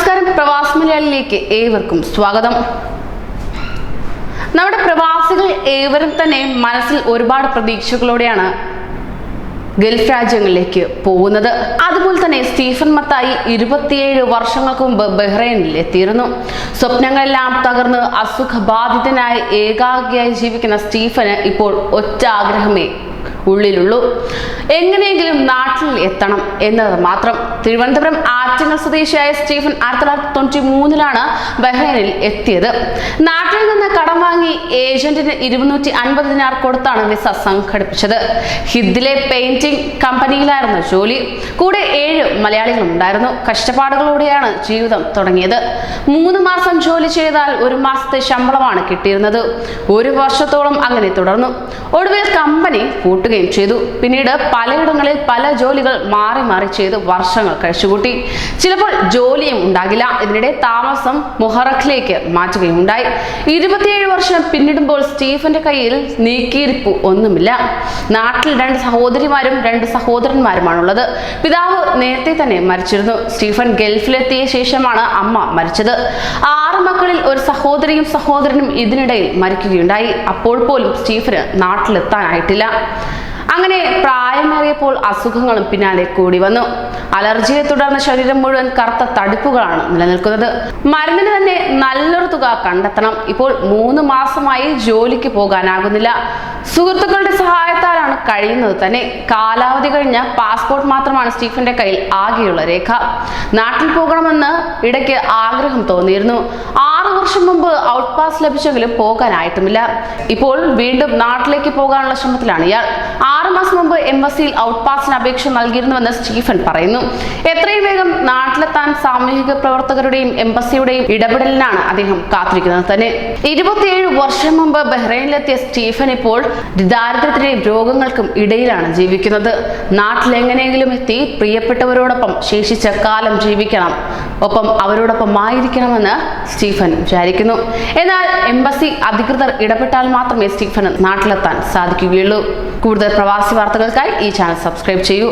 നമസ്കാരം, പ്രവാസി മലയാളിയിലേക്ക് ഏവർക്കും സ്വാഗതം. നമ്മുടെ പ്രവാസികൾ ഏവരും തന്നെ മനസ്സിൽ ഒരുപാട് പ്രതീക്ഷകളോടെയാണ് ഗൾഫ് രാജ്യങ്ങളിലേക്ക് പോകുന്നത്. അതുപോലെ തന്നെ സ്റ്റീഫൻ മത്തായി 27 വർഷങ്ങൾക്ക് മുമ്പ് ബഹ്റൈനിൽ എത്തിയിരുന്നു. സ്വപ്നങ്ങളെല്ലാം തകർന്ന് അസുഖബാധിതനായി ഏകാഗിയായി ജീവിക്കുന്ന സ്റ്റീഫന് ഇപ്പോൾ ഒറ്റ ആഗ്രഹമേ ഉള്ളിലുള്ളൂ, എങ്ങനെയെങ്കിലും നാട്ടിൽ എത്തണം എന്നത് മാത്രം. തിരുവനന്തപുരം ആറ്റിങ്ങൽ സ്വദേശിയായ സ്റ്റീഫൻ 1993 ബഹ്റൈനിൽ എത്തിയത്. നാട്ടിൽ നിന്ന് കടം വാങ്ങി ഏജന്റിന് 250 ദിനാർ കൊടുത്താണ് വിസ സംഘടിപ്പിച്ചത്. ഹിദ്ദിലെ പെയിന്റിംഗ് കമ്പനിയിലായിരുന്നു ജോലി. കൂടെ 7 മലയാളികളും ഉണ്ടായിരുന്നു. കഷ്ടപ്പാടുകളോടെയാണ് ജീവിതം തുടങ്ങിയത്. 3 മാസം ജോലി ചെയ്താൽ 1 മാസത്തെ ശമ്പളമാണ് കിട്ടിയിരുന്നത്. 1 വർഷത്തോളം അങ്ങനെ തുടർന്നു. ഒടുവിൽ കമ്പനി പൂട്ടുകയും ചെയ്തു. പിന്നീട് പലയിടങ്ങളിൽ പല ജോലികൾ മാറി മാറി ചെയ്ത് വർഷങ്ങൾ കഴിച്ചുകൂട്ടി. ചിലപ്പോൾ ജോലിയും ഉണ്ടാകില്ല. ഇതിനിടെ താമസം മുഹറഖിലേക്ക് മാറ്റുകയും ഉണ്ടായി. 27 വർഷം പിന്നിടുമ്പോൾ സ്റ്റീഫന്റെ കയ്യിൽ നീക്കിയിരിപ്പ് ഒന്നുമില്ല. നാട്ടിൽ 2 സഹോദരിമാരും 2 സഹോദരന്മാരുമാണുള്ളത്. പിതാവ് നേരത്തെ തന്നെ മരിച്ചിരുന്നു. സ്റ്റീഫൻ ഗൾഫിലെത്തിയ ശേഷമാണ് അമ്മ മരിച്ചത്. 6 മക്കളിൽ ഒരു സഹോദരിയും സഹോദരനും ഇതിനിടയിൽ മരിക്കുകയുണ്ടായി. അപ്പോൾ പോലും സ്റ്റീഫന് നാട്ടിലെത്താനായിട്ടില്ല. അങ്ങനെ പ്രായമേറിയപ്പോൾ അസുഖങ്ങളും പിന്നാലെ കൂടി വന്നു. അലർജിയെ തുടർന്ന് ശരീരം മുഴുവൻ കറുത്ത തടിപ്പുകളാണ് നിലനിൽക്കുന്നത്. മരുന്നിന് തന്നെ നല്ലൊരു തുക കണ്ടെത്തണം. ഇപ്പോൾ 3 മാസമായി ജോലിക്ക് പോകാനാകുന്നില്ല. സുഹൃത്തുക്കളുടെ സഹായത്താലാണ് കഴിയുന്നത് തന്നെ. കാലാവധി കഴിഞ്ഞ പാസ്പോർട്ട് മാത്രമാണ് സ്റ്റീഫന്റെ കയ്യിൽ ആകെയുള്ള രേഖ. നാട്ടിൽ പോകണമെന്ന് ഇടയ്ക്ക് ആഗ്രഹം തോന്നിയിരുന്നു. 6 വർഷം മുമ്പ് ഔട്ട് പാസ് ലഭിച്ചെങ്കിലും പോകാനായിട്ടുമില്ല. ഇപ്പോൾ വീണ്ടും നാട്ടിലേക്ക് പോകാനുള്ള ശ്രമത്തിലാണ് ഇയാൾ. 6 മാസം മുമ്പ് എംബസിയിൽ ഔട്ട് പാസിന് അപേക്ഷ നൽകിയിരുന്നുവെന്ന് സ്റ്റീഫൻ പറയുന്നു. എത്രയും വേഗം നാട്ടിലെത്താൻ സാമൂഹിക പ്രവർത്തകരുടെയും എംബസിയുടെയും ഇടപെടലിനാണ് അദ്ദേഹം കാത്തിരിക്കുന്നത് തന്നെ. 27 വർഷം മുമ്പ് ബഹ്റൈനിലെത്തിയ സ്റ്റീഫൻ ഇപ്പോൾ ദാരിദ്ര്യത്തിന്റെയും രോഗങ്ങൾക്കും ഇടയിലാണ് ജീവിക്കുന്നത്. നാട്ടിൽ എങ്ങനെയെങ്കിലും എത്തി പ്രിയപ്പെട്ടവരോടൊപ്പം ശേഷിച്ച കാലം ജീവിക്കണം, ഒപ്പം അവരോടൊപ്പം ആയിരിക്കണമെന്ന് സ്റ്റീഫൻ വിചാരിക്കുന്നു. എന്നാൽ എംബസി അധികൃതർ ഇടപെട്ടാൽ മാത്രമേ സ്റ്റീഫന് നാട്ടിലെത്താൻ സാധിക്കുകയുള്ളൂ. കൂടുതൽ പ്രവാസി വാർത്തകൾക്കായി ഈ ചാനൽ സബ്സ്ക്രൈബ് ചെയ്യൂ.